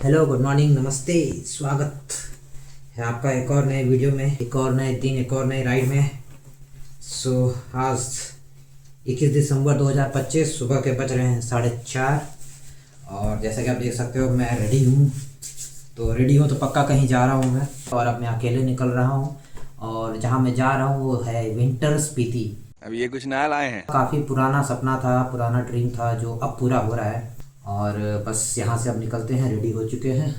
Hello, good morning, नमस्ते, स्वागत है आपका एक और नए वीडियो में, एक और नए दिन, एक और नए राइड में। आज 21 दिसंबर 2025 सुबह के बज रहे हैं 4:30 और जैसा कि आप देख सकते हो मैं रेडी हूँ। तो पक्का कहीं जा रहा हूँ मैं, और अब मैं अकेले निकल रहा हूँ। और जहाँ मैं जा रहा हूँ वो है विंटर स्पीति। अब ये कुछ नया लाए हैं। काफ़ी पुराना सपना था, पुराना ड्रीम था जो अब पूरा हो रहा है। और बस यहाँ से अब निकलते हैं, रेडी हो चुके हैं।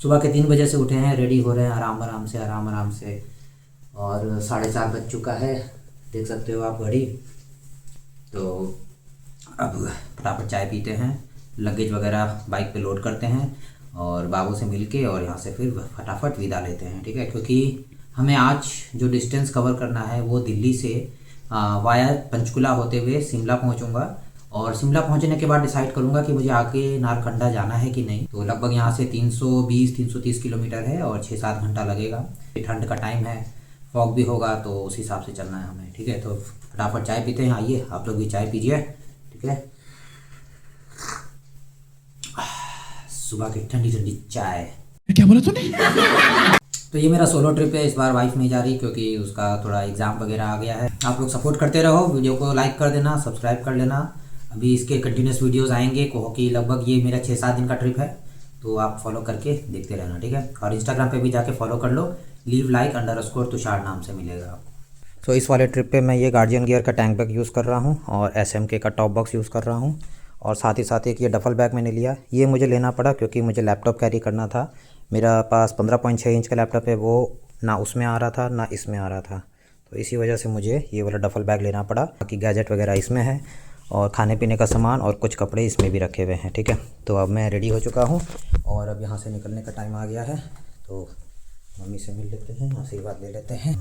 सुबह के 3 बजे से उठे हैं, रेडी हो रहे हैं आराम आराम से। और 4:30 बज चुका है, देख सकते हो आप घड़ी। तो अब फटाफट चाय पीते हैं, लगेज वगैरह बाइक पे लोड करते हैं और बाबू से मिल के और यहाँ से फिर फटाफट विदा लेते हैं, ठीक है। क्योंकि हमें आज जो डिस्टेंस कवर करना है वो दिल्ली से वाया पंचकुला होते हुए शिमला पहुँचूँगा। और शिमला पहुंचने के बाद डिसाइड करूंगा कि मुझे आगे नारकंडा जाना है कि नहीं। तो लगभग यहाँ से 320-330 किलोमीटर है और 6-7 घंटा लगेगा। ठंड का टाइम है, फॉग भी होगा, तो उस हिसाब से चलना है हमें, ठीक है। तो फटाफट चाय पीते हैं, आइए आप लोग भी चाय पीजिए, ठीक है। सुबह की ठंडी ठंडी चाय। क्या बोला तूने? तो ये मेरा सोलो ट्रिप है, इस बार वाइफ नहीं जा रही क्योंकि उसका थोड़ा एग्ज़ाम वगैरह आ गया है। आप लोग सपोर्ट करते रहो, वीडियो को लाइक कर देना, सब्सक्राइब कर लेना। अभी इसके कंटिन्यूस वीडियोस आएंगे कि लगभग ये मेरा 6-7 दिन का ट्रिप है, तो आप फॉलो करके देखते रहना, ठीक है। और इंस्टाग्राम पे भी जाके फॉलो कर लो, _तुषार नाम से मिलेगा आपको। तो इस वाले ट्रिप पे मैं ये गार्जियन गियर का टैंक बैग यूज़ कर रहा हूँ और SMK का टॉप बॉक्स यूज़ कर रहा हूँ। और साथ ही साथ एक ये डफल बैग मैंने लिया, ये मुझे लेना पड़ा क्योंकि मुझे लैपटॉप कैरी करना था। मेरा पास 15.6 इंच का लैपटॉप है, वो ना उसमें आ रहा था ना इसमें आ रहा था, तो इसी वजह से मुझे ये वाला डफल बैग लेना पड़ा। बाकी गैजेट वगैरह इसमें है और खाने पीने का सामान और कुछ कपड़े इसमें भी रखे हुए हैं, ठीक है। तो अब मैं रेडी हो चुका हूँ और अब यहाँ से निकलने का टाइम आ गया है। तो मम्मी से मिल लेते हैं, आशीर्वाद ले लेते हैं।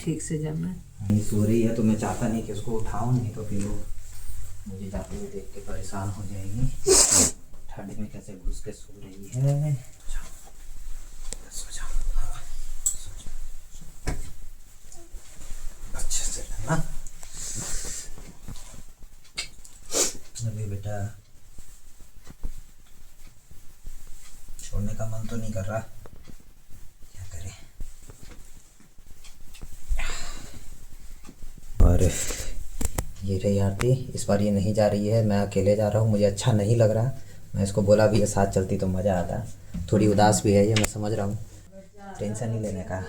ठीक से जब मैं सो रही है तो मैं चाहता नहीं कि उसको उठाऊँ, नहीं तो फिर वो मुझे जाते हुए देख के परेशान हो जाएगी। ठंड में कैसे घुस के सो रही है। सो जाओ, अच्छे से रहना। अभी बेटा छोड़ने का मन तो नहीं कर रहा, क्या करें। और ये रही आरती, इस बार ये नहीं जा रही है, मैं अकेले जा रहा हूँ, मुझे अच्छा नहीं लग रहा। मैं इसको बोला भी है साथ चलती तो मज़ा आता। थोड़ी उदास भी है ये, मैं समझ रहा हूँ, टेंशन नहीं लेने का।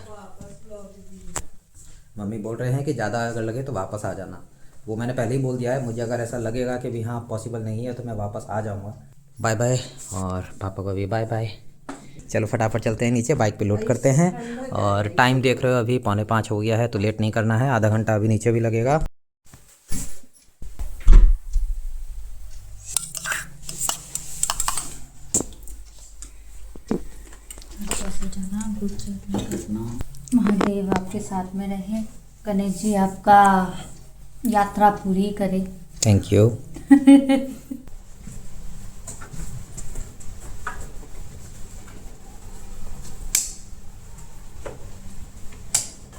मम्मी बोल रहे हैं कि ज़्यादा अगर लगे तो वापस आ जाना। वो मैंने पहले ही बोल दिया है, मुझे अगर ऐसा लगेगा कि भी हाँ पॉसिबल नहीं है तो मैं वापस आ जाऊँगा। बाय बाय, और पापा को भी बाय बाय। चलो फटाफट चलते हैं नीचे, बाइक पे लोड करते हैं। और टाइम देख रहे हो अभी 4:45 हो गया है, तो लेट नहीं करना है, आधा घंटा अभी नीचे भी लगेगा। महादेव आपके साथ में रहे, गणेश जी आपका यात्रा पूरी करे। Thank you.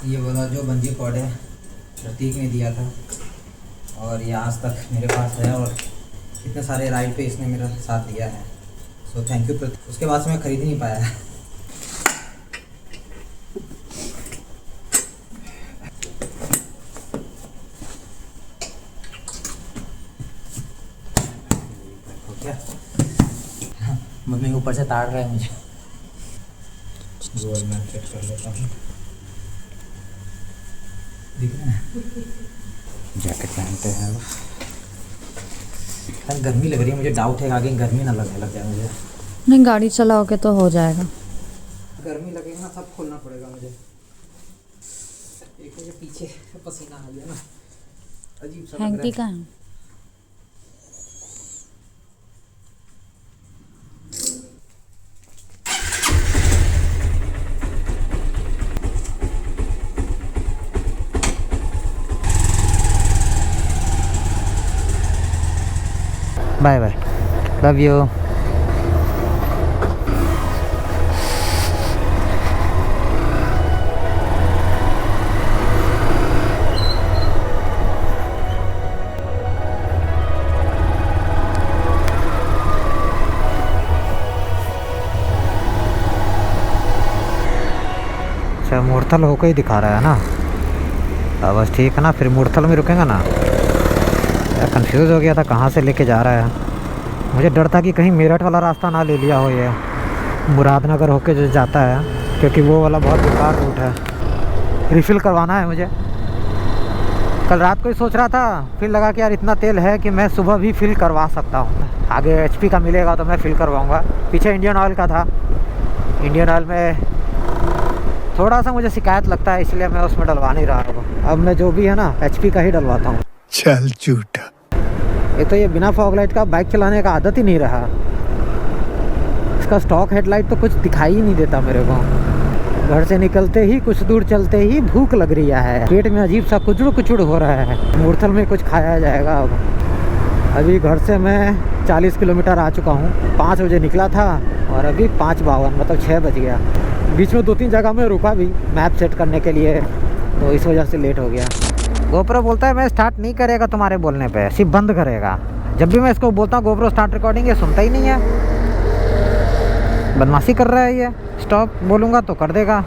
ये वाला जो बंजी कॉर्ड है प्रतीक ने दिया था और ये आज तक मेरे पास है और इतने सारे राइड पे इसने मेरा साथ दिया है, सो थैंक यू प्रतीक। उसके बाद से मैं खरीद नहीं पाया है। क्या मम्मी ऊपर से ताड़ रहा है मुझे, गोल मैं फिट कर लेता हूँ। दिख रहा है, जैकेट पहनते हैं। यार गर्मी लग रही है, मुझे डाउट है आगे गर्मी ना लगने लग जाए मुझे। नहीं, गाड़ी चलाओगे तो हो जाएगा। गर्मी लगेगा ना, सब खोलना पड़ेगा मुझे। एक मुझे पीछे पसीना आ गया ना, अजीब सा लग हैंकी रहा है। का है। Bye bye, love you. अच्छा मुरथल होकर ही दिखा रहा है ना। बस ठीक है ना, फिर मुरथल में रुकेंगे ना। यार कंफ्यूज हो गया था कहाँ से लेके जा रहा है। मुझे डर था कि कहीं मेरठ वाला रास्ता ना ले लिया हो, ये मुरादनगर होके जो जाता है, क्योंकि वो वाला बहुत बेकार रूट है। रिफ़िल करवाना है मुझे। कल रात को ही सोच रहा था, फिर लगा कि यार इतना तेल है कि मैं सुबह भी फिल करवा सकता हूँ। आगे HP का मिलेगा तो मैं फिल करवाऊँगा। पीछे इंडियन ऑयल का था, इंडियन ऑयल में थोड़ा सा मुझे शिकायत लगता है, इसलिए मैं उसमें डलवा नहीं रहा हूँ। अब मैं जो भी है ना HP का ही डलवाता हूँ। चल झूठा। एक तो ये बिना फॉग लाइट का बाइक चलाने का आदत ही नहीं रहा। इसका स्टॉक हेडलाइट तो कुछ दिखाई ही नहीं देता मेरे को। घर से निकलते ही कुछ दूर चलते ही भूख लग रही है, पेट में अजीब सा कुचड़ कुचड़ हो रहा है। मुरथल में कुछ खाया जाएगा अब। अभी घर से मैं 40 किलोमीटर आ चुका हूँ। 5 बजे निकला था और अभी 5:52 मतलब 6 बज गया। बीच में 2-3 जगह में रुका भी मैप सेट करने के लिए, तो इस वजह से लेट हो गया। गोप्रो बोलता है मैं स्टार्ट नहीं करेगा तुम्हारे बोलने पे, सिर्फ बंद करेगा। जब भी मैं इसको बोलता हूँ गोप्रो स्टार्ट रिकॉर्डिंग, ये सुनता ही नहीं है, बदमाशी कर रहा है ये। स्टॉप बोलूँगा तो कर देगा।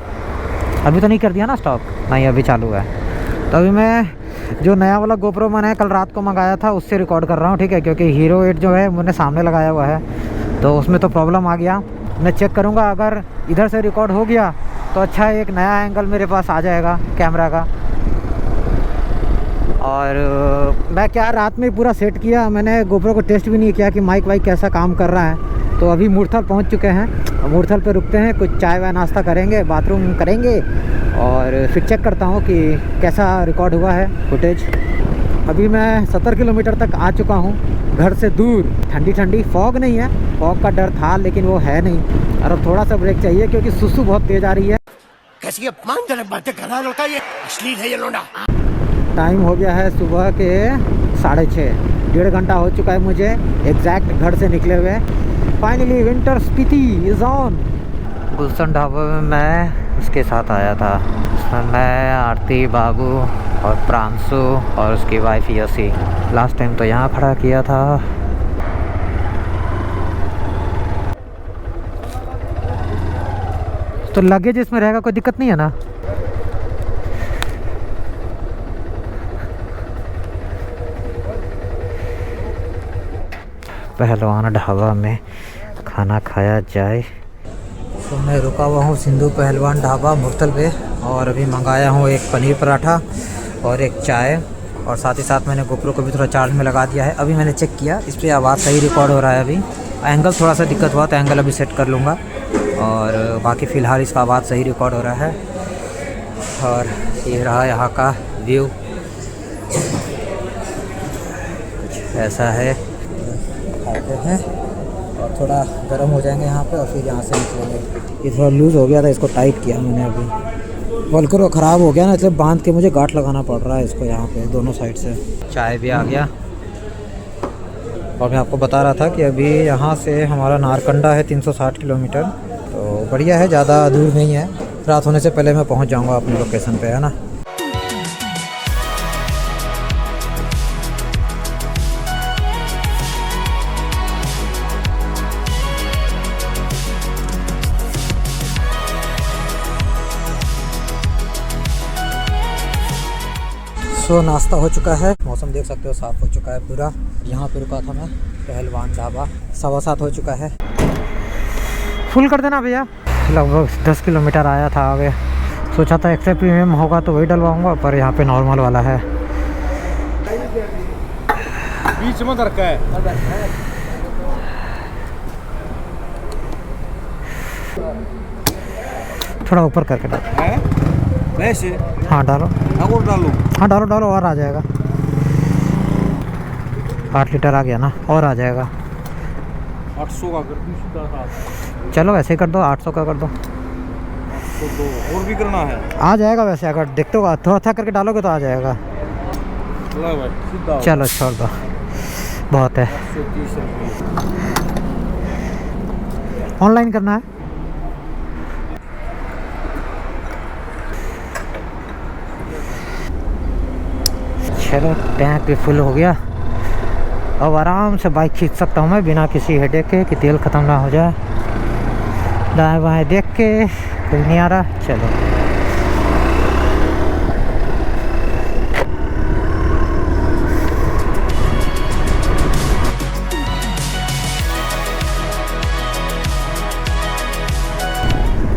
अभी तो नहीं कर दिया ना स्टॉप? नहीं, अभी चालू है। तो अभी मैं जो नया वाला गोप्रो मैंने कल रात को मंगाया था उससे रिकॉर्ड कर रहा हूँ, ठीक है, क्योंकि हीरो 8 जो है मैंने सामने लगाया हुआ है, तो उसमें तो प्रॉब्लम आ गया। मैं चेक करूँगा, अगर इधर से रिकॉर्ड हो गया तो अच्छा एक नया एंगल मेरे पास आ जाएगा कैमरा का। और मैं क्या रात में पूरा सेट किया, मैंने गोप्रो को टेस्ट भी नहीं किया कि माइक वाइक कैसा काम कर रहा है। तो अभी मुरथल पहुंच चुके हैं, मुरथल पे रुकते हैं, कुछ चाय वाय नाश्ता करेंगे, बाथरूम करेंगे और फिर चेक करता हूं कि कैसा रिकॉर्ड हुआ है फुटेज। अभी मैं 70 किलोमीटर तक आ चुका हूं घर से दूर। ठंडी ठंडी, फॉग नहीं है, फॉग का डर था लेकिन वो है नहीं। और अब थोड़ा सा ब्रेक चाहिए क्योंकि सुसु बहुत तेज़ आ रही है। कैसी अपमानजनक बातें कर रहा होता है ये, अश्लील है ये लोंडा। टाइम हो गया है सुबह के 6:30, 1.5 घंटा हो चुका है मुझे एग्जैक्ट घर से निकले हुए। Finally winter Spiti is on. Gulshan Dhaba में मैं उसके साथ आया था, उसमें मैं, आरती, बाबू और प्रांशु और उसकी वाइफ यसी। लास्ट टाइम तो यहाँ खड़ा किया था। तो लगेज इसमें रहेगा, कोई दिक्कत नहीं है ना? पहलवान ढाबा में खाना खाया जाए। तो मैं रुका हुआ हूँ सिंधु पहलवान ढाबा मुरथल पे, और अभी मंगाया हूँ एक पनीर पराठा और एक चाय, और साथ ही साथ मैंने गोप्रो को भी थोड़ा चार्ज में लगा दिया है। अभी मैंने चेक किया, इस पर आवाज़ सही रिकॉर्ड हो रहा है। अभी एंगल थोड़ा सा दिक्कत हुआ तो एंगल अभी सेट कर लूँगा, और बाकी फ़िलहाल इसका आवाज़ सही रिकॉर्ड हो रहा है। और ये रहा यहाँ का व्यू, कुछ ऐसा है। खाते हैं और थोड़ा गर्म हो जाएंगे यहाँ पे, और फिर यहाँ से निकलेंगे। ये थोड़ा लूज़ हो गया था, इसको टाइट किया मैंने। अभी वॉल्क्रो ख़राब हो गया ना, इसलिए बांध के मुझे गांठ लगाना पड़ रहा है इसको यहाँ पे दोनों साइड से। चाय भी आ गया, और मैं आपको बता रहा था कि अभी यहाँ से हमारा नारकंडा है 360 किलोमीटर, तो बढ़िया है, ज़्यादा दूर नहीं है। रात होने से पहले मैं पहुँच जाऊँगा अपनी लोकेशन पर, है ना। सो नाश्ता हो चुका है, मौसम देख सकते हो साफ़ हो चुका है पूरा। यहाँ पे रुका था मैं, पहलवान ढाबा। 7:15 हो चुका है। फुल कर देना भैया। लगभग 10 किलोमीटर आया था आगे। सोचा था एक्स्ट्रा प्रीमियम होगा तो वही डलवाऊँगा, पर यहाँ पे नॉर्मल वाला है। बीच में दरका है। थोड़ा ऊपर करके डालो। वैसे हाँ डालो, और डालो। हाँ डालो डालो, और आ जाएगा। 8 लीटर आ गया ना, और आ जाएगा। 800 का कर दो। चलो ऐसे ही कर दो, 800 का कर दो। 802 और भी करना है? आ जाएगा वैसे, अगर देखते हो थोड़ा थोड़ा करके डालोगे तो आ जाएगा। भाई सीधा चलो छोड़ दो, बहुत है। 130 रुपये ऑनलाइन करना है। चलो टैंक भी फुल हो गया, अब आराम से बाइक खींच सकता हूँ मैं बिना किसी हेडेक के कि तेल ख़त्म ना हो जाए। दाएं बाएं देख के कोई नहीं आ रहा। चलो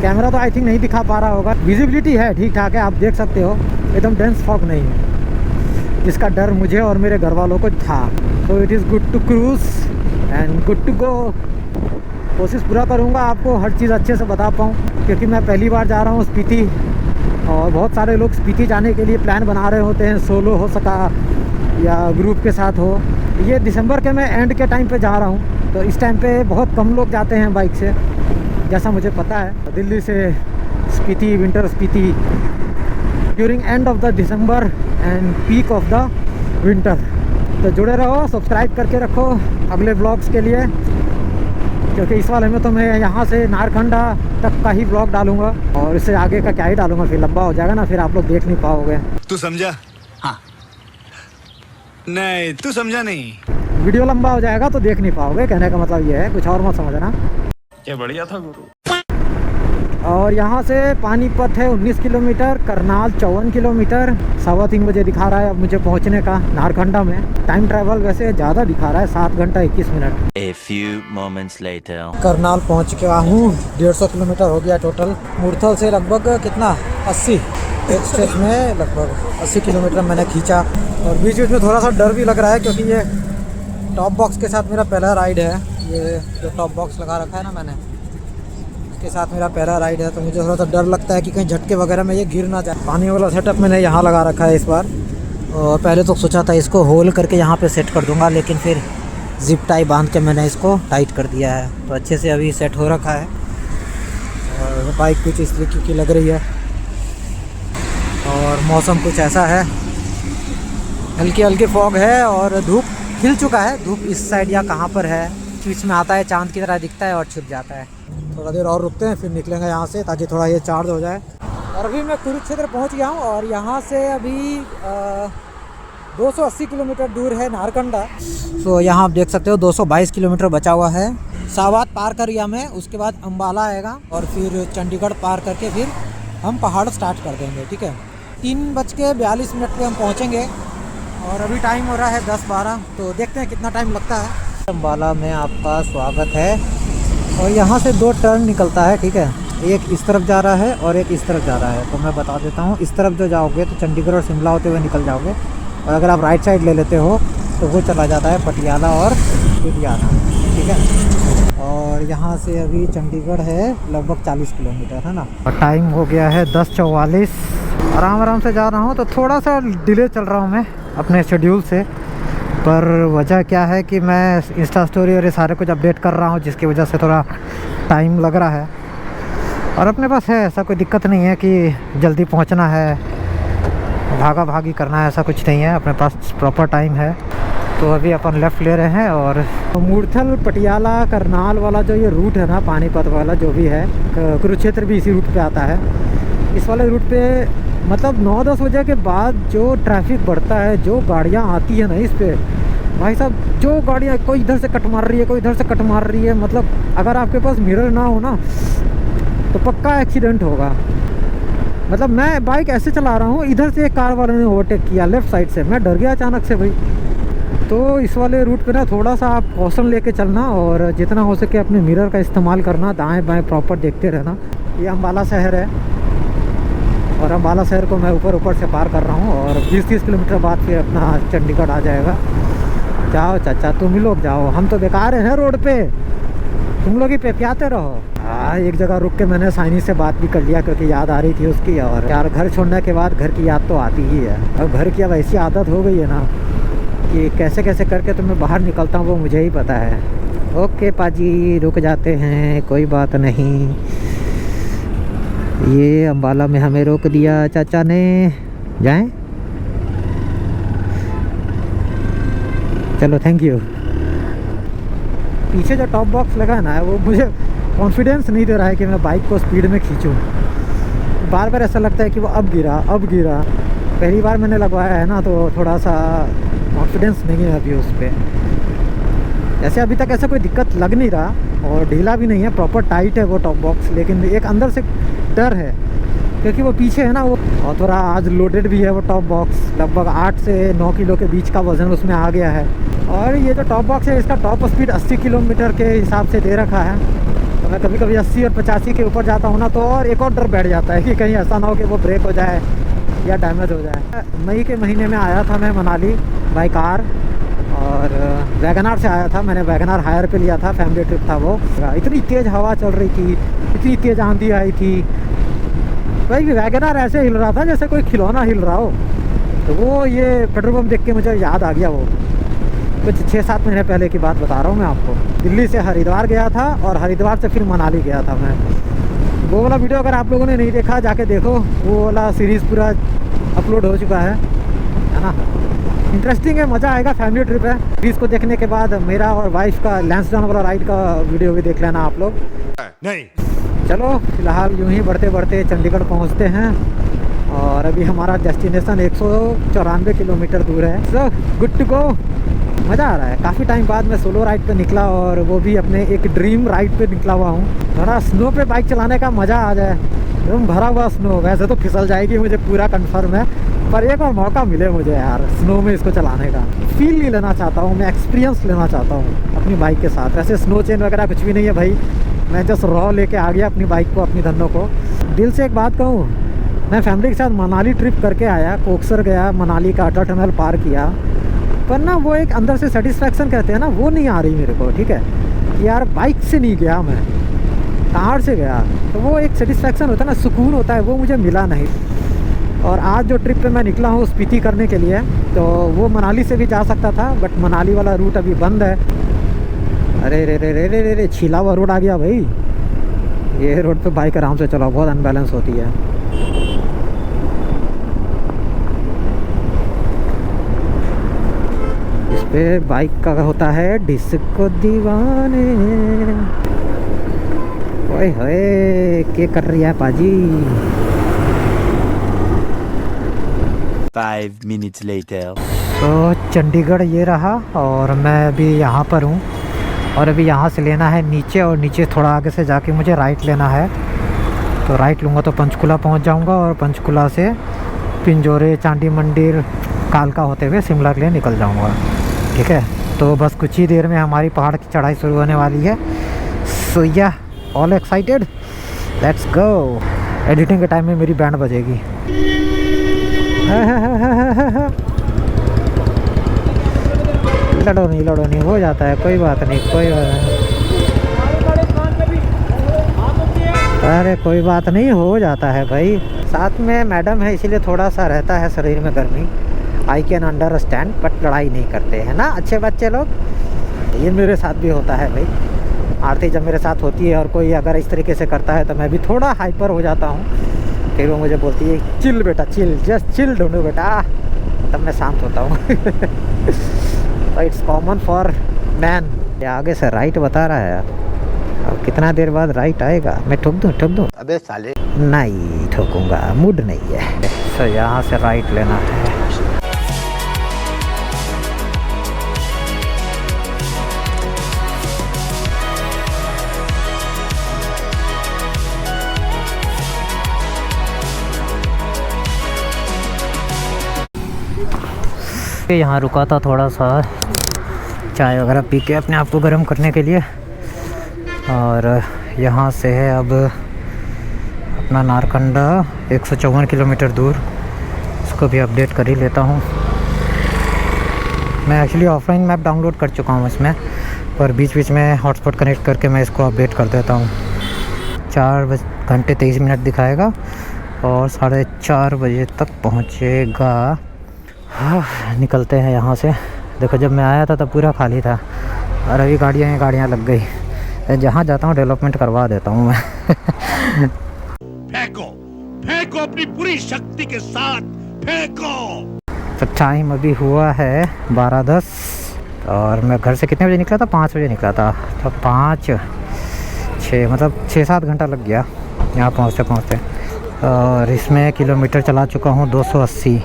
कैमरा तो आई थिंक नहीं दिखा पा रहा होगा। विजिबिलिटी है, ठीक ठाक है, आप देख सकते हो, एकदम डेंस फॉग नहीं है, जिसका डर मुझे और मेरे घर वालों को था। तो it is good to cruise and good to go. कोशिश पूरा करूँगा आपको हर चीज़ अच्छे से बता पाऊँ, क्योंकि मैं पहली बार जा रहा हूँ स्पीति, और बहुत सारे लोग स्पीति जाने के लिए प्लान बना रहे होते हैं, सोलो हो सका या ग्रुप के साथ हो। ये दिसंबर के मैं एंड के टाइम पे जा रहा हूँ, तो इस टाइम पे बहुत कम लोग जाते हैं बाइक से, जैसा मुझे पता है। दिल्ली से Spiti, winter Spiti during end of the December and peak of the winter. तो जुड़े रहो, सब्सक्राइब करके रखो अगले ब्लॉग्स के लिए, क्योंकि इस वाले में तो मैं यहाँ से नारकंडा तक का ही ब्लॉग डालूंगा, और इससे आगे का क्या ही डालूंगा, फिर लंबा हो जाएगा ना, फिर आप लोग देख नहीं पाओगे। तू समझा? हाँ। नहीं, तू समझा नहीं। वीडियो लंबा हो जाएगा तो देख नहीं पाओगे, कहने का मतलब ये है, कुछ और मत समझना। क्या बढ़िया था गुरु। और यहाँ से पानीपत है 19 किलोमीटर, करनाल 54 किलोमीटर। 3:15 बजे दिखा रहा है अब मुझे पहुँचने का नारकंडा में। टाइम ट्रैवल वैसे ज़्यादा दिखा रहा है, 7 घंटा 21 minute. A few moments later. Karnal पहुँच गया हूँ, 150 किलोमीटर हो गया टोटल। मूर्थल से लगभग कितना 80, एक स्टेज में लगभग 80 किलोमीटर मैंने खींचा। और बीच बीच में थोड़ा सा डर भी लग रहा है, क्योंकि ये टॉप बॉक्स के साथ मेरा पहला राइड है। ये जो टॉप बॉक्स लगा रखा है ना मैंने, के साथ मेरा पहला राइड है, तो मुझे थोड़ा सा डर लगता है कि कहीं झटके वगैरह में ये गिर ना जाए। पानी वाला सेटअप मैंने यहाँ लगा रखा है इस बार, और पहले तो सोचा था इसको होल करके यहाँ पे सेट कर दूँगा, लेकिन फिर जिप टाई बांध के मैंने इसको टाइट कर दिया है, तो अच्छे से अभी सेट हो रखा है। और बाइक कुछ इस तरीके की लग रही है, और मौसम कुछ ऐसा है, हल्की हल्की फॉग है, और धूप खिल चुका है। धूप इस साइड या कहाँ पर है, बीच में आता है, चांद की तरह दिखता है और छुप जाता है। थोड़ा देर और रुकते हैं, फिर निकलेंगे यहाँ से, ताकि थोड़ा ये चार्ज हो जाए। और अभी मैं कुरुक्षेत्र पहुँच गया हूँ, और यहाँ से अभी 280 किलोमीटर दूर है नारकंडा। तो यहाँ आप देख सकते हो 222 किलोमीटर बचा हुआ है। सावात पार कर लिया मैं, उसके बाद अम्बाला आएगा, और फिर चंडीगढ़ पार करके फिर हम पहाड़ स्टार्ट कर देंगे। ठीक है, 3:42 पे हम पहुँचेंगे, और अभी टाइम हो रहा है 10:12, तो देखते हैं कितना टाइम लगता है। अम्बाला में आपका स्वागत है, और यहाँ से 2 टर्न निकलता है। ठीक है, एक इस तरफ जा रहा है और एक इस तरफ जा रहा है। तो मैं बता देता हूँ, इस तरफ जो जाओगे तो चंडीगढ़ और शिमला होते हुए निकल जाओगे, और अगर आप राइट साइड ले लेते हो तो वो चला जाता है पटियाला और लुधियाना। ठीक है, और यहाँ से अभी चंडीगढ़ है लगभग 40 किलोमीटर, है ना। और टाइम हो गया है 10:44। आराम आराम से जा रहा हूँ, तो थोड़ा सा डिले चल रहा हूँ मैं अपने शेड्यूल से, पर वजह क्या है कि मैं इंस्टा स्टोरी और ये सारे कुछ अपडेट कर रहा हूँ, जिसकी वजह से थोड़ा टाइम लग रहा है। और अपने पास है, ऐसा कोई दिक्कत नहीं है कि जल्दी पहुँचना है, भागा भागी करना है, ऐसा कुछ नहीं है, अपने पास प्रॉपर टाइम है। तो अभी अपन लेफ़्ट ले रहे हैं, और मूर्थल पटियाला करनाल वाला जो ये रूट है ना, पानीपत वाला जो भी है, कुरुक्षेत्र भी इसी रूट पे आता है। इस वाले रूट पे मतलब 9-10 बजे के बाद जो ट्रैफिक बढ़ता है, जो गाड़ियाँ आती है ना इस पे, भाई साहब, जो गाड़ियाँ कोई इधर से कट मार रही है, कोई इधर से कट मार रही है, मतलब अगर आपके पास मिरर ना हो ना तो पक्का एक्सीडेंट होगा। मतलब मैं बाइक ऐसे चला रहा हूँ, इधर से एक कार वाले ने ओवरटेक किया लेफ़्ट साइड से, मैं डर गया अचानक से भाई। तो इस वाले रूट पे ना थोड़ा सा आप कॉशन लेके चलना, और जितना हो सके अपने मिरर का इस्तेमाल करना, दाएँ बाएँ प्रॉपर देखते रहना। ये अम्बाला शहर है, और अम्बाला शहर को मैं ऊपर से पार कर रहा हूँ, और 20-30 किलोमीटर बाद फिर अपना चंडीगढ़ आ जाएगा। जाओ चाचा, तुम ही लोग जाओ, हम तो बेकार हैं रोड पे, तुम लोग ही पे रहो। एक जगह रुक के मैंने साइनी से बात भी कर लिया, क्योंकि याद आ रही थी उसकी। और यार, घर छोड़ने के बाद घर की याद तो आती ही है। अब घर की अब ऐसी आदत हो गई है ना कि कैसे कैसे करके तो मैं बाहर निकलता हूँ वो मुझे ही पता है। ओके पाजी, रुक जाते हैं, कोई बात नहीं। ये अम्बाला में हमें रोक दिया चाचा ने, जाएं? चलो, थैंक यू। पीछे जो टॉप बॉक्स लगा है ना, वो मुझे कॉन्फिडेंस नहीं दे रहा है कि मैं बाइक को स्पीड में खींचूं। बार बार ऐसा लगता है कि वो अब गिरा। पहली बार मैंने लगवाया है ना, तो थोड़ा सा कॉन्फिडेंस नहीं है अभी उस पर। जैसे अभी तक ऐसा कोई दिक्कत लग नहीं रहा, और ढीला भी नहीं है, प्रॉपर टाइट है वो टॉप बॉक्स। लेकिन एक अंदर से डर है, क्योंकि वो पीछे है ना वो, और थोड़ा आज लोडेड भी है वो टॉप बॉक्स। लगभग 8 से 9 किलो के बीच का वज़न उसमें आ गया है। और ये जो टॉप बॉक्स है, इसका टॉप स्पीड 80 किलोमीटर के हिसाब से दे रखा है। तो मैं कभी कभी 80 और 85 के ऊपर जाता हूँ ना, तो और एक और डर बैठ जाता है कि कहीं ऐसा ना हो कि वो ब्रेक हो जाए या डैमेज हो जाए। मई के महीने में आया था मैं मनाली बाई कार, और वैगनार से आया था। मैंने वैगनार हायर पे लिया था, फैमिली ट्रिप था वो। इतनी तेज़ हवा चल रही थी, इतनी तेज़ आंधी आई थी भाई, वैगनार ऐसे हिल रहा था जैसे कोई खिलौना हिल रहा हो। तो वो ये पेट्रोल पम्प देख के मुझे याद आ गया, वो कुछ 6-7 महीने पहले की बात बता रहा हूँ मैं आपको। दिल्ली से हरिद्वार गया था और हरिद्वार से फिर मनाली गया था मैं। वो वाला वीडियो अगर आप लोगों ने नहीं देखा जाके देखो, वो वाला सीरीज़ पूरा अपलोड हो चुका है ना। इंटरेस्टिंग है, मज़ा आएगा, फैमिली ट्रिप है। सीरीज़ को देखने के बाद मेरा और वाइफ का लैंसडाउन वाला राइड का वीडियो भी देख लेना आप लोग। नहीं। चलो फिलहाल यूं ही बढ़ते बढ़ते चंडीगढ़ पहुंचते हैं, और अभी हमारा डेस्टिनेशन 194 किलोमीटर दूर है। So good to go. मज़ा आ रहा है। काफ़ी टाइम बाद मैं सोलो राइड पे निकला, और वो भी अपने एक ड्रीम राइड पे निकला हुआ हूँ। थोड़ा स्नो पे बाइक चलाने का मज़ा आ जाए, एकदम भरा हुआ स्नो। वैसे तो फिसल जाएगी, मुझे पूरा कंफर्म है, पर एक और मौका मिले मुझे यार स्नो में इसको चलाने का। फील नहीं लेना चाहता हूँ मैं, एक्सपीरियंस लेना चाहता हूँ अपनी बाइक के साथ। वैसे स्नो चेन वगैरह कुछ भी नहीं है भाई, मैं जस्ट रॉ लेके आ गया अपनी बाइक को, अपनी धनों को। दिल से एक बात कहूँ, मैं फैमिली के साथ मनाली ट्रिप करके आया, कोकसर गया, मनाली का अटल टनल पार किया, पर ना वो एक अंदर से सेटिस्फैक्शन कहते हैं ना, वो नहीं आ रही मेरे को। ठीक है कि यार बाइक से नहीं गया मैं, कार से गया, तो वो एक सेटिस्फैक्शन होता है ना, सुकून होता है, वो मुझे मिला नहीं। और आज जो ट्रिप पे मैं निकला हूँ स्पीति करने के लिए, तो वो मनाली से भी जा सकता था, बट मनाली वाला रूट अभी बंद है। अरे रे रे रे रे रे रे, छीला हुआ रोड आ गया भाई। ये रोड पे बाइक आराम से चलाओ, बहुत अनबैलेंस होती है। इस पे बाइक का होता है डिस्को दीवाने। ओए होए, क्या कर रही है पाजी? 5 minutes later. तो चंडीगढ़ ये रहा, और मैं अभी यहाँ पर हूँ, और अभी यहाँ से लेना है नीचे, और नीचे थोड़ा आगे से जाके मुझे राइट लेना है। तो राइट लूँगा तो पंचकुला पहुँच जाऊँगा, और पंचकुला से पिंजोरे, चांडी मंदिर, कालका होते हुए शिमला के लिए निकल जाऊँगा। ठीक है, तो बस कुछ ही देर में हमारी पहाड़ की चढ़ाई शुरू होने वाली है। सो या all excited, let's go. Editing के टाइम में मेरी बैंड बजेगी। लड़ो नहीं हो जाता है, कोई बात नहीं, कोई बात नहीं। अरे कोई बात नहीं, हो जाता है भाई। साथ में मैडम है, इसीलिए थोड़ा सा रहता है शरीर में गर्मी। आई कैन अंडरस्टैंड, बट लड़ाई नहीं करते हैं ना अच्छे बच्चे लोग। ये मेरे साथ भी होता है भाई। आरती जब मेरे साथ होती है और कोई अगर इस तरीके से करता है, तो मैं भी थोड़ा हाइपर हो जाता हूँ। फिर वो मुझे बोलती है चिल बेटा, चिल, जस्ट चिल ढूंढो बेटा, तब मैं शांत होता हूँ। तो इट्स कॉमन फॉर मैन। आगे से राइट बता रहा है यार, अब कितना देर बाद राइट आएगा? मैं ठोक दूँ? अबे साले। नहीं ठोकूंगा, मूड नहीं है। तो यहाँ से राइट लेना है। यहाँ रुका था थोड़ा सा चाय वगैरह पी के अपने आप को गर्म करने के लिए, और यहाँ से है अब अपना नारकंडा 154 किलोमीटर दूर। इसको भी अपडेट कर ही लेता हूँ। मैं एक्चुअली ऑफलाइन मैप डाउनलोड कर चुका हूँ इसमें, पर बीच बीच में हॉटस्पॉट कनेक्ट करके मैं इसको अपडेट कर देता हूँ। 4 घंटे 23 मिनट दिखाएगा, और 4:30 बजे तक पहुँचेगा। हाँ, निकलते हैं यहाँ से। देखो जब मैं आया था तब पूरा खाली था, और अभी गाड़ियाँ लग गई। जहाँ जाता हूँ डेवलपमेंट करवा देता हूँ मैं। फेंको अपनी पूरी शक्ति के साथ फेंको। तो टाइम अभी हुआ है 12:10, और मैं घर से कितने बजे निकला था? 5 बजे निकला था। तो 5-6 मतलब 6-7 घंटा लग गया यहाँ पहुँचते। और इसमें किलोमीटर चला चुका हूँ 280।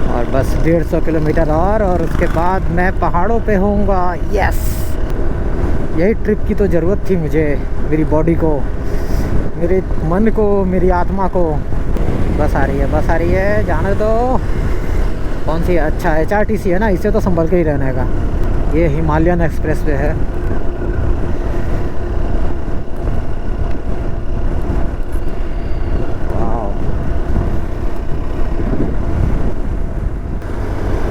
और बस 150 किलोमीटर और उसके बाद मैं पहाड़ों पे होऊंगा। यस, यही ट्रिप की तो ज़रूरत थी मुझे, मेरी बॉडी को, मेरे मन को, मेरी आत्मा को। बस आ रही है, जाने दो। कौन सी? अच्छा HRTC है ना, इसे तो संभल के ही रहने का। ये हिमालयन एक्सप्रेस वे है।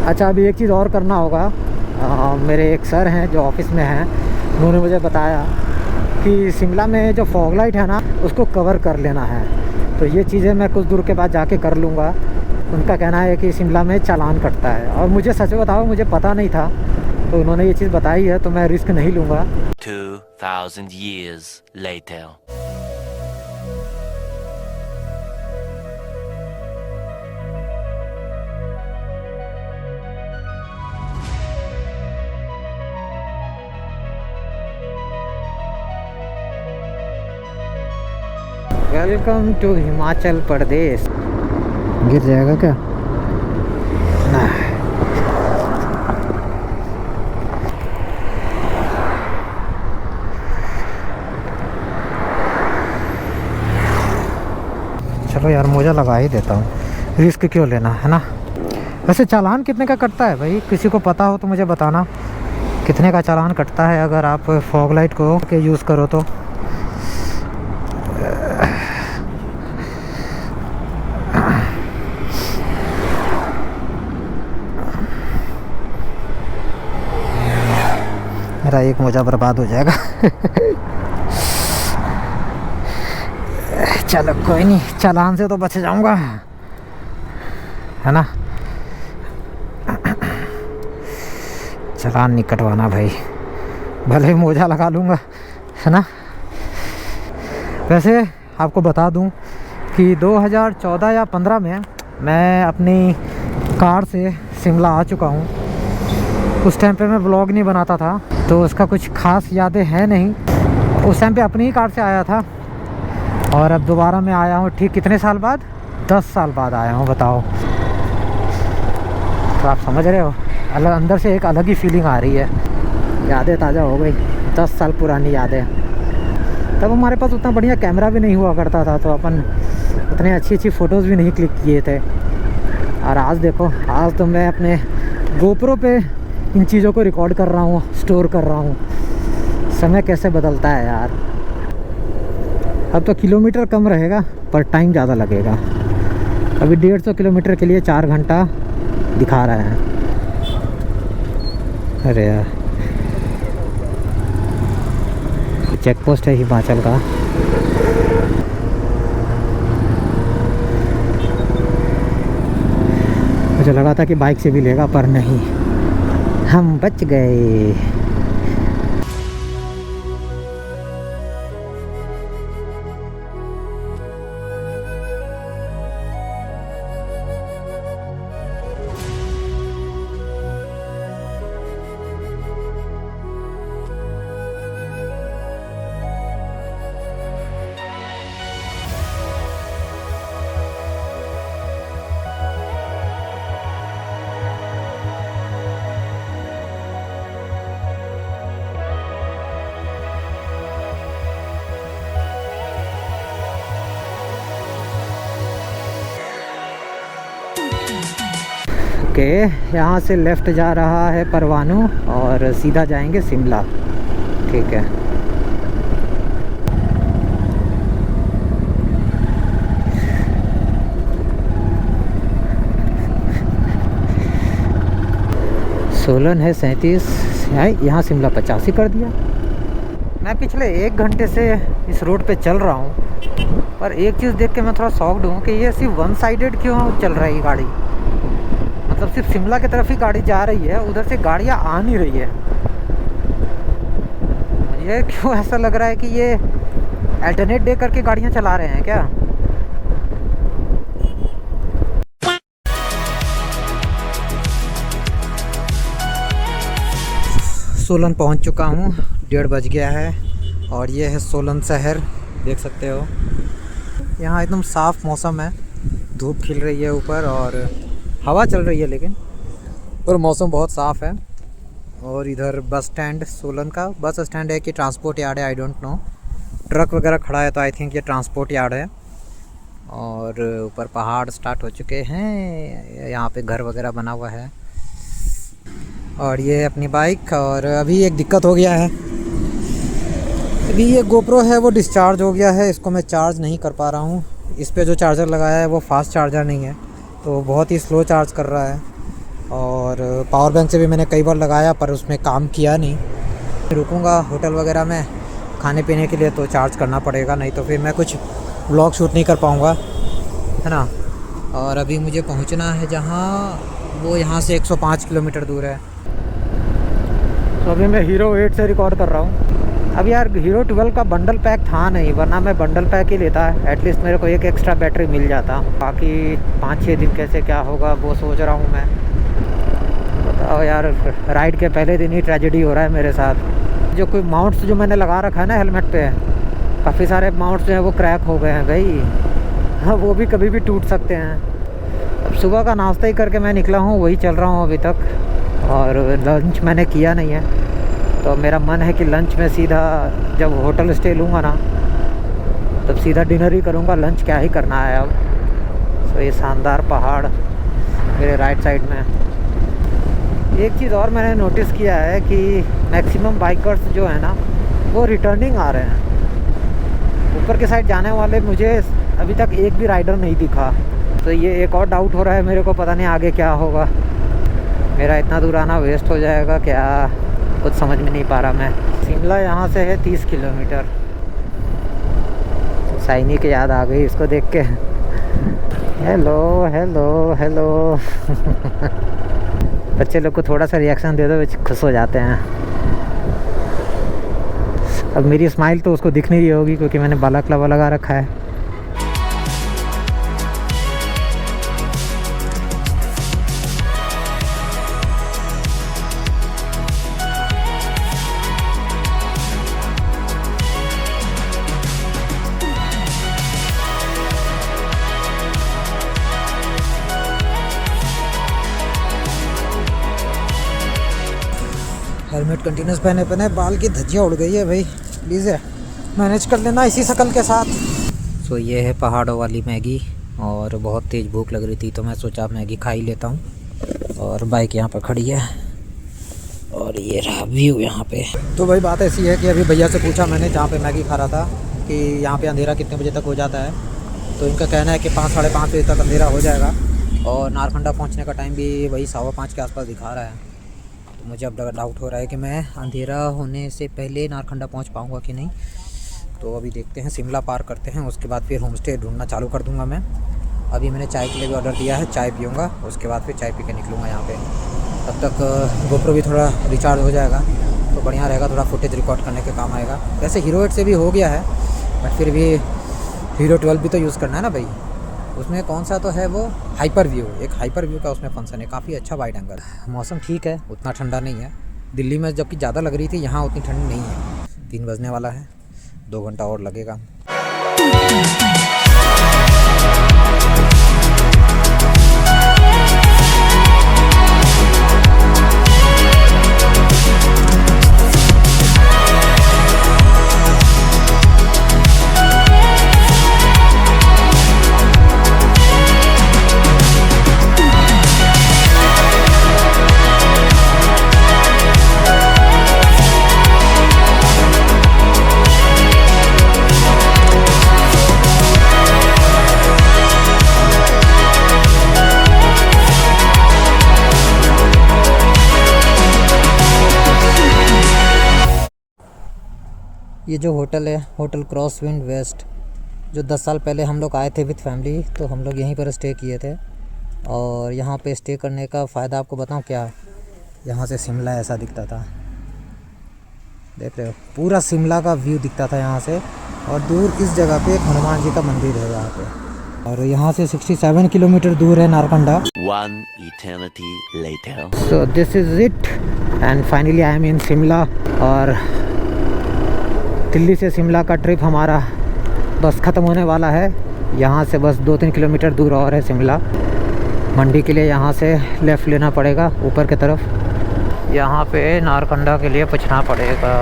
अच्छा, अभी एक चीज़ और करना होगा। मेरे एक सर हैं जो ऑफिस में हैं, उन्होंने मुझे बताया कि शिमला में जो फॉग लाइट है ना, उसको कवर कर लेना है। तो ये चीज़ें मैं कुछ दूर के बाद जाके कर लूँगा। उनका कहना है कि शिमला में चालान कटता है, और मुझे सच बताओ, मुझे पता नहीं था, तो उन्होंने ये चीज़ बताई है, तो मैं रिस्क नहीं लूँगा। 2000 years later. Welcome to Himachal Pradesh. गिर जाएगा क्या? ना। चलो यार, मोजा लगा ही देता हूँ, रिस्क क्यों लेना, है ना। वैसे चालान कितने का कटता है भाई? किसी को पता हो तो मुझे बताना, कितने का चालान कटता है अगर आप फॉग लाइट को यूज़ करो तो। मेरा एक मोजा बर्बाद हो जाएगा। चलो कोई नहीं, चालान से तो बच जाऊंगा, है ना। चालान नहीं कटवाना भाई, भले ही मोजा लगा लूँगा, है ना। वैसे आपको बता दूं कि 2014 या 15 में मैं अपनी कार से शिमला आ चुका हूं। उस टाइम पे मैं व्लॉग नहीं बनाता था, तो उसका कुछ खास यादें हैं नहीं। उस टाइम पे अपनी ही कार से आया था, और अब दोबारा मैं आया हूँ। ठीक कितने साल बाद? 10 साल बाद आया हूँ, बताओ। तो आप समझ रहे हो, अलग अंदर से एक अलग ही फीलिंग आ रही है। यादें ताज़ा हो गई, 10 साल पुरानी यादें। तब हमारे पास उतना बढ़िया कैमरा भी नहीं हुआ करता था, तो अपन उतने अच्छी फ़ोटोज़ भी नहीं क्लिक किए थे। और आज देखो, आज तो मैं अपने गोप्रो पे इन चीज़ों को रिकॉर्ड कर रहा हूँ, स्टोर कर रहा हूँ। समय कैसे बदलता है यार। अब तो किलोमीटर कम रहेगा, पर टाइम ज़्यादा लगेगा। अभी 150 किलोमीटर के लिए 4 घंटा दिखा रहा है। अरे यार, चेक पोस्ट है हिमाचल का। मुझे लगा था कि बाइक से भी लेगा, पर नहीं, हम बच गए। ओके, यहाँ से लेफ़्ट जा रहा है परवाणू, और सीधा जाएंगे शिमला। ठीक है। सोलन है 37, यहाँ शिमला 85 कर दिया। मैं पिछले 1 घंटे से इस रोड पे चल रहा हूँ, पर एक चीज़ देख के मैं थोड़ा शॉक्ड हूँ कि ये सिर्फ वन साइडेड क्यों चल रही है गाड़ी। मतलब सिर्फ शिमला की तरफ ही गाड़ी जा रही है, उधर से गाड़ियाँ आ नहीं रही है। मुझे क्यों ऐसा लग रहा है कि ये अल्टरनेट डे करके गाड़ियाँ चला रहे हैं क्या। सोलन पहुंच चुका हूं, 1:30 बज गया है, और ये है सोलन शहर, देख सकते हो। यहाँ एकदम साफ़ मौसम है, धूप खिल रही है ऊपर और हवा चल रही है, लेकिन और मौसम बहुत साफ़ है। और इधर बस स्टैंड, सोलन का बस स्टैंड है कि ट्रांसपोर्ट यार्ड है, आई डोंट नो। ट्रक वगैरह खड़ा है, तो आई थिंक ये ट्रांसपोर्ट यार्ड है। और ऊपर पहाड़ स्टार्ट हो चुके हैं। यहाँ पे घर वगैरह बना हुआ है। और ये अपनी बाइक। और अभी एक दिक्कत हो गया है, अभी ये गोप्रो है वो डिस्चार्ज हो गया है, इसको मैं चार्ज नहीं कर पा रहा हूँ। इस पे जो चार्जर लगाया है वो फास्ट चार्जर नहीं है, तो बहुत ही स्लो चार्ज कर रहा है। और पावर बैंक से भी मैंने कई बार लगाया पर उसमें काम किया नहीं। रुकूंगा होटल वगैरह में खाने पीने के लिए तो चार्ज करना पड़ेगा, नहीं तो फिर मैं कुछ व्लॉग शूट नहीं कर पाऊँगा, है ना। और अभी मुझे पहुँचना है जहाँ, वो यहाँ से 105 किलोमीटर दूर है। तो अभी मैं हीरो 8 से रिकॉर्ड कर रहा हूँ। अब यार हीरो 12 का बंडल पैक था नहीं, वरना मैं बंडल पैक ही लेता है, एटलीस्ट मेरे को एक एक्स्ट्रा बैटरी मिल जाता। बाकी 5-6 दिन कैसे क्या होगा वो सोच रहा हूँ मैं। बताओ यार, राइड के पहले दिन ही ट्रेजेडी हो रहा है मेरे साथ। जो कोई माउंट्स जो मैंने लगा रखा है ना हेलमेट पे, काफ़ी सारे माउंट्स जो हैं वो क्रैक हो गए हैं भाई। हाँ, वो भी कभी भी टूट सकते हैं। अब सुबह का नाश्ता ही करके मैं निकला हूँ, वही चल रहा हूँ अभी तक। और लंच मैंने किया नहीं है, तो मेरा मन है कि लंच में सीधा जब होटल स्टे लूँगा ना तब सीधा डिनर ही करूँगा, लंच क्या ही करना है अब। तो ये शानदार पहाड़ मेरे राइट साइड में। एक चीज़ और मैंने नोटिस किया है कि मैक्सिमम बाइकर्स जो है ना वो रिटर्निंग आ रहे हैं। ऊपर के साइड जाने वाले मुझे अभी तक एक भी राइडर नहीं दिखा, तो ये एक और डाउट हो रहा है मेरे को, पता नहीं आगे क्या होगा। मेरा इतना दूर आना वेस्ट हो जाएगा क्या, कुछ समझ में नहीं पा रहा मैं। शिमला यहाँ से है 30 किलोमीटर। साइनी की याद आ गई इसको देख के। Hello hello hello. बच्चे लोग को थोड़ा सा रिएक्शन दे दो, खुश हो जाते हैं। अब मेरी स्माइल तो उसको दिख नहीं रही होगी क्योंकि मैंने बालाक्लावा लगा रखा है। हेलमेट कंटिन्यूस पहने पहने बाल की धज्जियाँ उड़ गई है भाई, प्लीज़ है मैनेज कर लेना इसी शकल के साथ। सो ये है पहाड़ों वाली मैगी, और बहुत तेज़ भूख लग रही थी तो मैं सोचा मैगी खा ही लेता हूँ। और बाइक यहाँ पर खड़ी है और ये रहा व्यू यहाँ पे। तो भाई बात ऐसी है कि अभी भैया से पूछा मैंने जहाँ पे मैगी खा रहा था कि यहाँ पे अंधेरा कितने बजे तक हो जाता है, तो इनका कहना है कि 5-5:30 बजे तक अंधेरा हो जाएगा। और नारकंडा पहुँचने का टाइम भी वही 5:15 के आसपास दिखा रहा है। तो मुझे अब डाउट हो रहा है कि मैं अंधेरा होने से पहले नारकंडा पहुंच पाऊंगा कि नहीं। तो अभी देखते हैं, शिमला पार करते हैं, उसके बाद फिर होम स्टे ढूंढना चालू कर दूंगा मैं। अभी मैंने चाय के लिए भी ऑर्डर दिया है, चाय पीऊँगा, उसके बाद फिर चाय पी के निकलूँगा यहाँ पे। तब तक गोप्रो भी थोड़ा रिचार्ज हो जाएगा तो बढ़िया रहेगा, थोड़ा फुटेज रिकॉर्ड करने के काम आएगा। वैसे हीरो 8 से भी हो गया है बट फिर भी हीरो 12 भी तो यूज़ करना है ना भाई। उसमें कौन सा तो है वो हाइपर व्यू, एक हाइपर व्यू का उसमें फंक्शन है, काफ़ी अच्छा वाइड एंगल। मौसम ठीक है, उतना ठंडा नहीं है। दिल्ली में जबकि ज़्यादा लग रही थी, यहाँ उतनी ठंड नहीं है। 3 बजने वाला है, 2 घंटा और लगेगा। ये जो होटल है, होटल क्रॉसविंड वेस्ट, जो 10 साल पहले हम लोग आए थे विद फैमिली, तो हम लोग यहीं पर स्टे किए थे। और यहाँ पे स्टे करने का फ़ायदा आपको बताऊँ क्या, यहाँ से शिमला ऐसा दिखता था, देख रहे हो, पूरा शिमला का व्यू दिखता था यहाँ से। और दूर इस जगह पे एक हनुमान जी का मंदिर है यहाँ पे। और यहाँ से 67 किलोमीटर दूर है Narkanda. One eternity later. So this is it and finally I am in Shimla. और दिल्ली से शिमला का ट्रिप हमारा बस ख़त्म होने वाला है। यहाँ से बस 2-3 किलोमीटर दूर और है शिमला। मंडी के लिए यहाँ से लेफ़्ट लेना पड़ेगा ऊपर की तरफ। यहाँ पे नारकंडा के लिए पूछना पड़ेगा।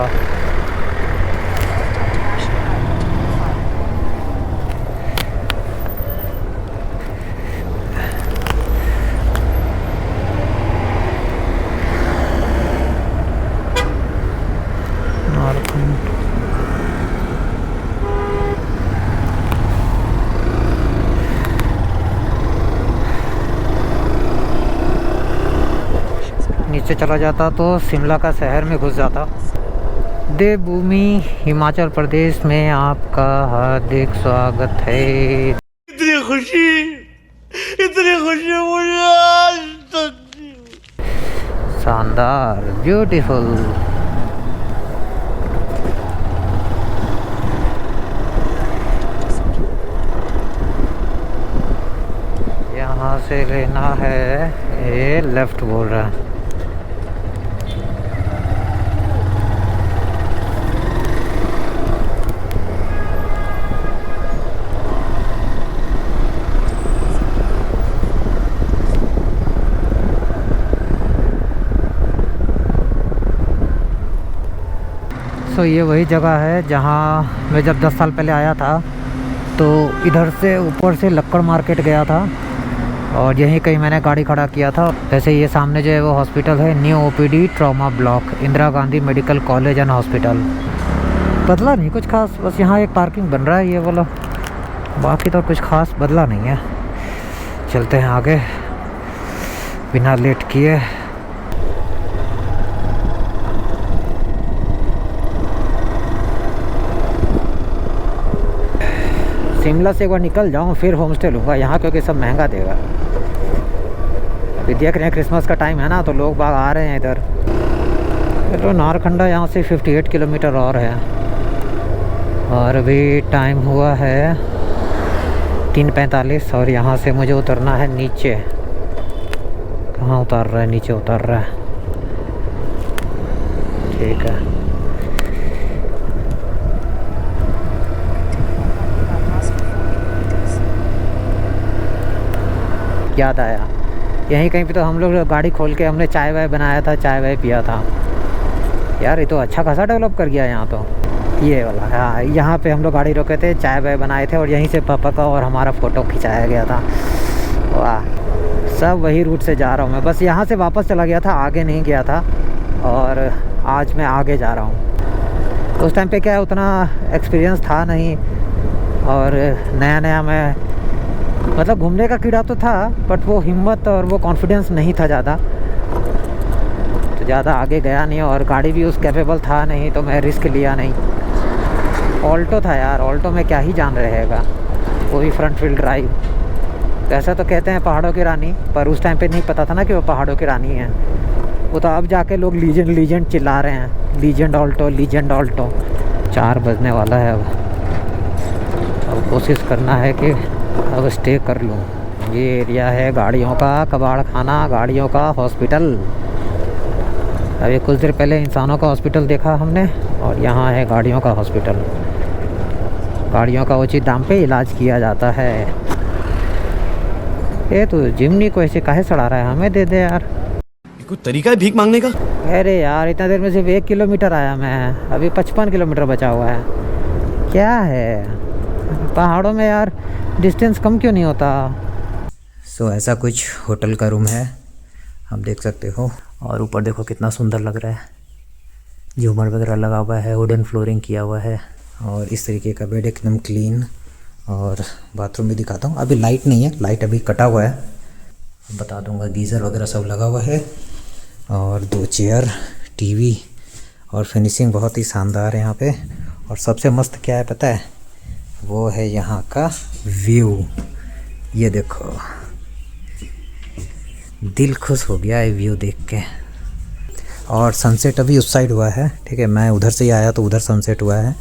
से चला जाता तो शिमला का शहर में घुस जाता। देवभूमि हिमाचल प्रदेश में आपका हार्दिक स्वागत है। इतनी खुशी मुझे आज तक। शानदार, ब्यूटीफुल। यहाँ से लेना है, ये लेफ्ट बोल रहा है। तो ये वही जगह है जहाँ मैं जब 10 साल पहले आया था तो इधर से ऊपर से लक्कड़ मार्केट गया था और यहीं कहीं मैंने गाड़ी खड़ा किया था। वैसे ये सामने जो है वो हॉस्पिटल है, new OPD trauma block, Indira Gandhi medical college and hospital. बदला नहीं कुछ खास, बस यहाँ एक पार्किंग बन रहा है ये वाला, बाकी तो कुछ खास बदला नहीं है। चलते हैं आगे बिना लेट किए। शिमला से एक बार निकल जाऊँ फिर होम स्टे लूँगा यहाँ, क्योंकि सब महंगा देगा। अभी देख रहे हैं क्रिसमस का टाइम है ना, तो लोग बाग आ रहे हैं इधर। तो नारकंडा यहाँ से 58 किलोमीटर और है, और अभी टाइम हुआ है 3:45 और यहाँ से मुझे उतरना है नीचे। कहाँ उतर रहा है? नीचे उतर रहा है। ठीक है, याद आया यहीं कहीं पे तो हम लोग गाड़ी खोल के हमने चाय वाय बनाया था, चाय वाय पिया था। यार ये तो अच्छा खासा डेवलप कर गया यहाँ तो, ये वाला। हाँ, यहाँ पे हम लोग गाड़ी रोके थे, चाय वाय बनाए थे और यहीं से पापा का और हमारा फ़ोटो खिंचाया गया था। वाह, सब वही रूट से जा रहा हूँ मैं। बस यहाँ से वापस चला गया था, आगे नहीं गया था, और आज मैं आगे जा रहा हूँ। उस टाइम पे क्या है, उतना एक्सपीरियंस था नहीं, और नया नया मैं मतलब घूमने का कीड़ा तो था, बट वो हिम्मत और वो कॉन्फिडेंस नहीं था ज़्यादा, तो ज़्यादा आगे गया नहीं, और गाड़ी भी उस कैपेबल था नहीं, तो मैं रिस्क लिया नहीं। ऑल्टो था यार, ऑल्टो में क्या ही जान रहेगा, वो भी फ्रंट व्हील ड्राइव। वैसा तो कहते हैं पहाड़ों की रानी, पर उस टाइम पे नहीं पता था ना कि वो पहाड़ों की रानी है। वो तो अब जाके लोग लीजेंड चिल्ला रहे हैं, लीजेंड ऑल्टो। 4 बजने वाला है अब कोशिश करना है कि अब स्टे कर लूँ। ये एरिया है गाड़ियों का कबाड़ खाना, गाड़ियों का हॉस्पिटल। अभी कुछ देर पहले इंसानों का हॉस्पिटल देखा हमने, और यहाँ है गाड़ियों का हॉस्पिटल। गाड़ियों का उचित दाम पे इलाज किया जाता है। ये तो जिमनी को ऐसे काहे सड़ा रहा है, हमें दे दे यार। कोई तरीका है भीख मांगने का? अरे यार, इतना देर में सिर्फ 1 किलोमीटर आया मैं, अभी 55 किलोमीटर बचा हुआ है। क्या है पहाड़ों में यार, डिस्टेंस कम क्यों नहीं होता? सो ऐसा कुछ होटल का रूम है, आप देख सकते हो। और ऊपर देखो कितना सुंदर लग रहा है, झूमर वगैरह लगा हुआ है, वुडन फ्लोरिंग किया हुआ है, और इस तरीके का बेड एकदम क्लीन। और बाथरूम भी दिखाता हूँ, अभी लाइट नहीं है, लाइट अभी कटा हुआ है, बता दूंगा। गीज़र वगैरह सब लगा हुआ है, और 2 चेयर, टीवी, और फिनिशिंग बहुत ही शानदार है यहाँ पे। और सबसे मस्त क्या है पता है, वो है यहाँ का व्यू। ये देखो, दिल खुश हो गया है व्यू देख के। और सनसेट अभी उस साइड हुआ है, ठीक है, मैं उधर से ही आया तो उधर सनसेट हुआ है,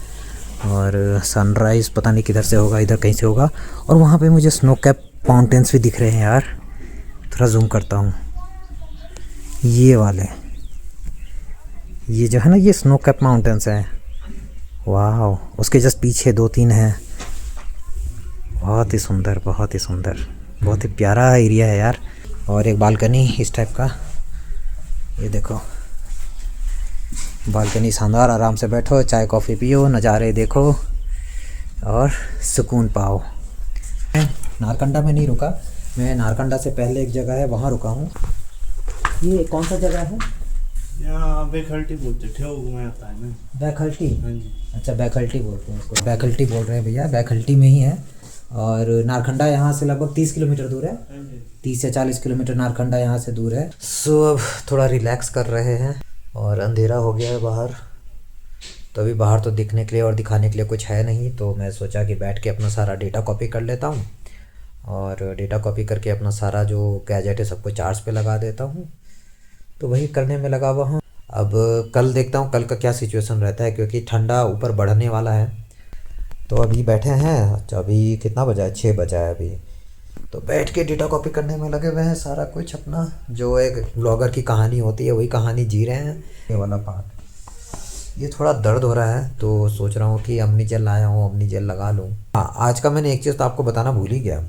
और सनराइज़ पता नहीं किधर से होगा, इधर कहीं से होगा। और वहाँ पे मुझे स्नो कैप माउंटेन्स भी दिख रहे हैं यार, थोड़ा जूम करता हूँ। ये वाले, ये जो है ना, ये स्नो कैप माउंटेन्स हैं। वाह, उसके जस्ट पीछे 2-3 हैं। बहुत ही सुंदर, बहुत ही सुंदर, बहुत ही प्यारा एरिया है यार। और एक बालकनी इस टाइप का, ये देखो बालकनी शानदार, आराम से बैठो, चाय कॉफ़ी पियो, नज़ारे देखो और सुकून पाओ। नारकंडा में नहीं रुका मैं, नारकंडा से पहले एक जगह है वहाँ रुका हूँ। ये कौन सा जगह है? यहाँ बैखल्टी बोलते थे, वो आता है ना। बैखल्टी? हाँ जी। अच्छा, बैखल्टी बोलते हैं उसको, बैखल्टी बोल रहे हैं भैया, बैखल्टी में ही है। और नारखंडा यहाँ से लगभग 30 किलोमीटर दूर है, 30 से 40 किलोमीटर नारखंडा यहाँ से दूर है। सो अब थोड़ा रिलैक्स कर रहे हैं और अंधेरा हो गया है बाहर, तो अभी बाहर तो दिखने के लिए और दिखाने के लिए कुछ है नहीं, तो मैं सोचा कि बैठ के अपना सारा डेटा कॉपी कर लेता हूँ और डेटा कॉपी करके अपना सारा जो गैजेट है सबको चार्ज पे लगा देता हूँ। तो वही करने में लगा हुआ हूँ। अब कल देखता हूँ कल का क्या सिचुएशन रहता है, क्योंकि ठंडा ऊपर बढ़ने वाला है। तो अभी बैठे हैं, अच्छा अभी कितना बजा है, 6 बजा है अभी, तो बैठ के डेटा कॉपी करने में लगे हुए हैं। सारा कुछ अपना जो एक ब्लॉगर की कहानी होती है वही कहानी जी रहे हैं। ये वाला पार्ट ये थोड़ा दर्द हो रहा है, तो सोच रहा हूँ कि अमनी जेल लाया हूँ, अमनी जेल लगा लूँ। हाँ, आज का मैंने एक चीज़ तो आपको बताना भूल ही गया।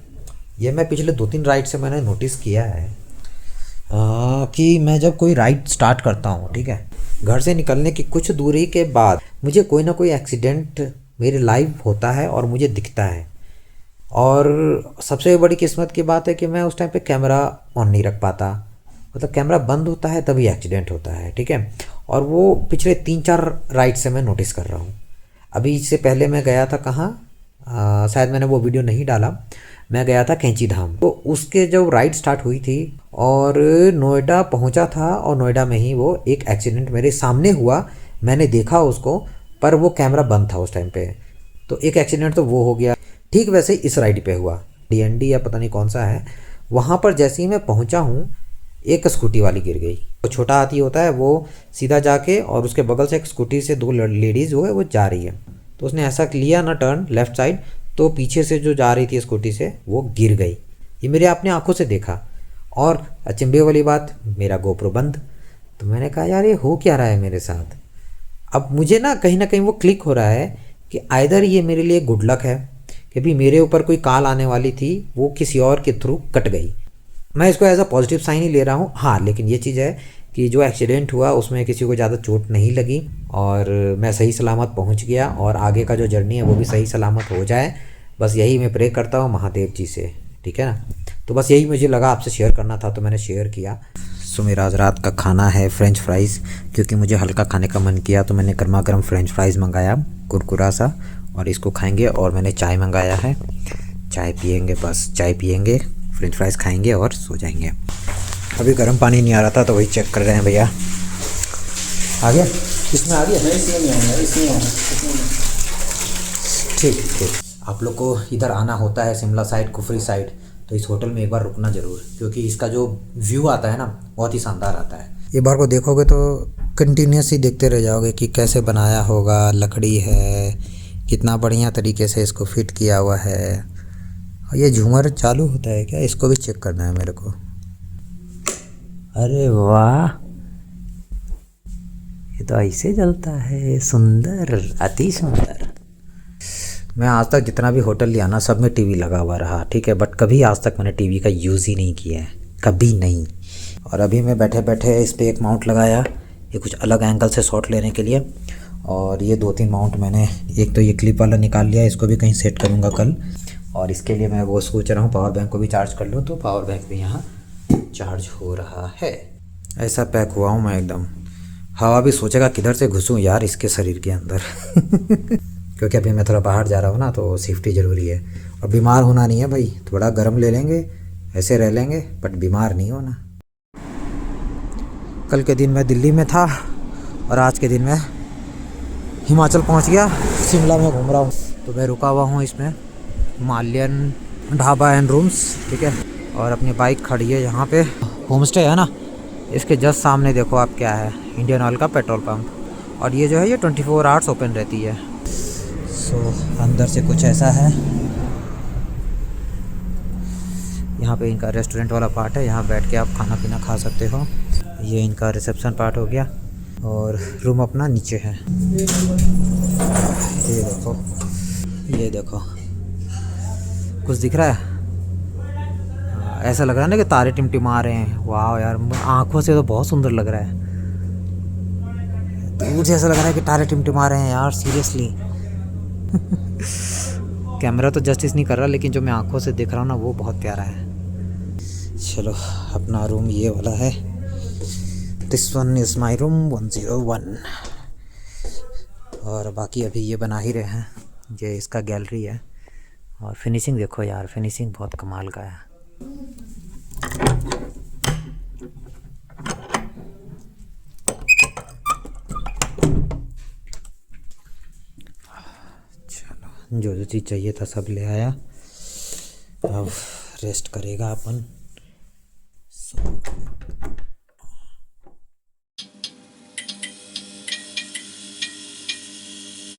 ये मैं पिछले 2-3 राइड से मैंने नोटिस किया है कि मैं जब कोई राइड स्टार्ट करता हूँ, ठीक है, घर से निकलने की कुछ दूरी के बाद मुझे कोई ना कोई एक्सीडेंट मेरे लाइव होता है और मुझे दिखता है। और सबसे बड़ी किस्मत की बात है कि मैं उस टाइम पे कैमरा ऑन नहीं रख पाता, मतलब कैमरा बंद होता है तभी एक्सीडेंट होता है, ठीक है। और वो पिछले 3-4 राइड से मैं नोटिस कर रहा हूँ। अभी इससे पहले मैं गया था कहाँ, शायद मैंने वो वीडियो नहीं डाला, मैं गया था कैंची धाम। तो उसके जब राइड स्टार्ट हुई थी और नोएडा पहुँचा था, और नोएडा में ही वो एक एक्सीडेंट मेरे सामने हुआ, मैंने देखा उसको, पर वो कैमरा बंद था उस टाइम पे। तो एक एक्सीडेंट तो वो हो गया। ठीक वैसे इस राइड पे हुआ, DND या पता नहीं कौन सा है, वहाँ पर जैसे ही मैं पहुँचा हूँ एक स्कूटी वाली गिर गई। वो छोटा हाथी होता है, वो सीधा जाके और उसके बगल से एक स्कूटी से 2 लेडीज़ जो है वो जा रही है, तो उसने ऐसा लिया ना टर्न लेफ़्ट साइड, तो पीछे से जो जा रही थी स्कूटी से वो गिर गई। ये मेरे अपने आँखों से देखा। और अचंभे वाली बात, मेरा गोप्रो बंद। तो मैंने कहा यार ये हो क्या रहा है मेरे साथ। अब मुझे ना कहीं वो क्लिक हो रहा है कि आइदर ये मेरे लिए गुड लक है कि भी मेरे ऊपर कोई कॉल आने वाली थी, वो किसी और के थ्रू कट गई। मैं इसको एज अ पॉजिटिव साइन ही ले रहा हूँ। हाँ, लेकिन ये चीज़ है कि जो एक्सीडेंट हुआ उसमें किसी को ज़्यादा चोट नहीं लगी और मैं सही सलामत पहुँच गया, और आगे का जो जर्नी है वो भी सही सलामत हो जाए, बस यही मैं प्रे करता हूँ महादेव जी से, ठीक है ना। तो बस यही मुझे लगा आपसे शेयर करना था, तो मैंने शेयर किया। सो मेरा आज रात का खाना है फ्रेंच फ्राइज़, क्योंकि मुझे हल्का खाने का मन किया, तो मैंने गर्मा गर्म फ्रेंच फ्राइज़ मंगाया कुरकुरा सा, और इसको खाएंगे। और मैंने चाय मंगाया है, चाय पियेंगे, बस चाय पियेंगे, फ्रेंच फ्राइज़ खाएंगे और सो जाएंगे। अभी गर्म पानी नहीं आ रहा था तो वही चेक कर रहे हैं भैया। आ गया, इसमें आ गया, ठीक ठीक। आप लोग को इधर आना होता है शिमला साइड, कुफरी साइड, तो इस होटल में एक बार रुकना ज़रूर, क्योंकि इसका जो व्यू आता है ना बहुत ही शानदार आता है। एक बार को देखोगे तो कंटिन्यूस ही देखते रह जाओगे कि कैसे बनाया होगा, लकड़ी है, कितना बढ़िया तरीके से इसको फिट किया हुआ है। और ये झूमर चालू होता है क्या, इसको भी चेक करना है मेरे को। अरे वाह, ये तो ऐसे जलता है, सुंदर, अति सुंदर। मैं आज तक जितना भी होटल लिया ना सब में टीवी लगा हुआ रहा, ठीक है, बट कभी आज तक मैंने टीवी का यूज़ ही नहीं किया है, कभी नहीं। और अभी मैं बैठे बैठे इस पर एक माउंट लगाया, ये कुछ अलग एंगल से शॉट लेने के लिए। और ये 2-3 माउंट मैंने, एक तो ये क्लिप वाला निकाल लिया, इसको भी कहीं सेट करूँगा कल। और इसके लिए मैं वो सोच रहा हूँ पावर बैंक को भी चार्ज कर लूँ, तो पावर बैंक भी यहाँ चार्ज हो रहा है। ऐसा पैक हुआ हूँ मैं एकदम, हवा भी सोचेगा किधर से घुसूँ यार इसके शरीर के अंदर क्योंकि अभी मैं थोड़ा बाहर जा रहा हूँ ना, तो सेफ्टी ज़रूरी है। और बीमार होना नहीं है भाई, थोड़ा गर्म ले लेंगे, ऐसे रह लेंगे, बट बीमार नहीं होना। कल के दिन मैं दिल्ली में था और आज के दिन मैं हिमाचल पहुँच गया, शिमला में घूम रहा हूँ। तो मैं रुका हुआ हूँ इसमें हिमालयन ढाबा एंड रूम्स, ठीक है। और अपनी बाइक खड़ी है यहाँ पे, होम स्टे है ना, इसके जस्ट सामने देखो आप क्या है, इंडियन ऑयल का पेट्रोल पंप। और ये जो है ये 24 आवर्स ओपन रहती है। सो अंदर से कुछ ऐसा है। यहाँ पे इनका रेस्टोरेंट वाला पार्ट है, यहाँ बैठ के आप खाना पीना खा सकते हो। ये इनका रिसेप्शन पार्ट हो गया, और रूम अपना नीचे है। ये देखो, ये देखो, कुछ दिख रहा है, ऐसा लग रहा है ना कि तारे टिमटिमा रहे हैं। वाह यार, आँखों से तो बहुत सुंदर लग रहा है, दूर से ऐसा लग रहा है कि तारे टिमटिमा रहे हैं यार, सीरियसली कैमरा तो जस्टिस नहीं कर रहा, लेकिन जो मैं आंखों से देख रहा हूँ ना वो बहुत प्यारा है। चलो, अपना रूम ये वाला है, this one is my room 101। और बाकी अभी ये बना ही रहे हैं, ये इसका गैलरी है, और फिनिशिंग देखो यार, फिनिशिंग बहुत कमाल का है। चलो, जो जो चीज़ चाहिए था सब ले आया। अब रेस्ट करेगा अपन।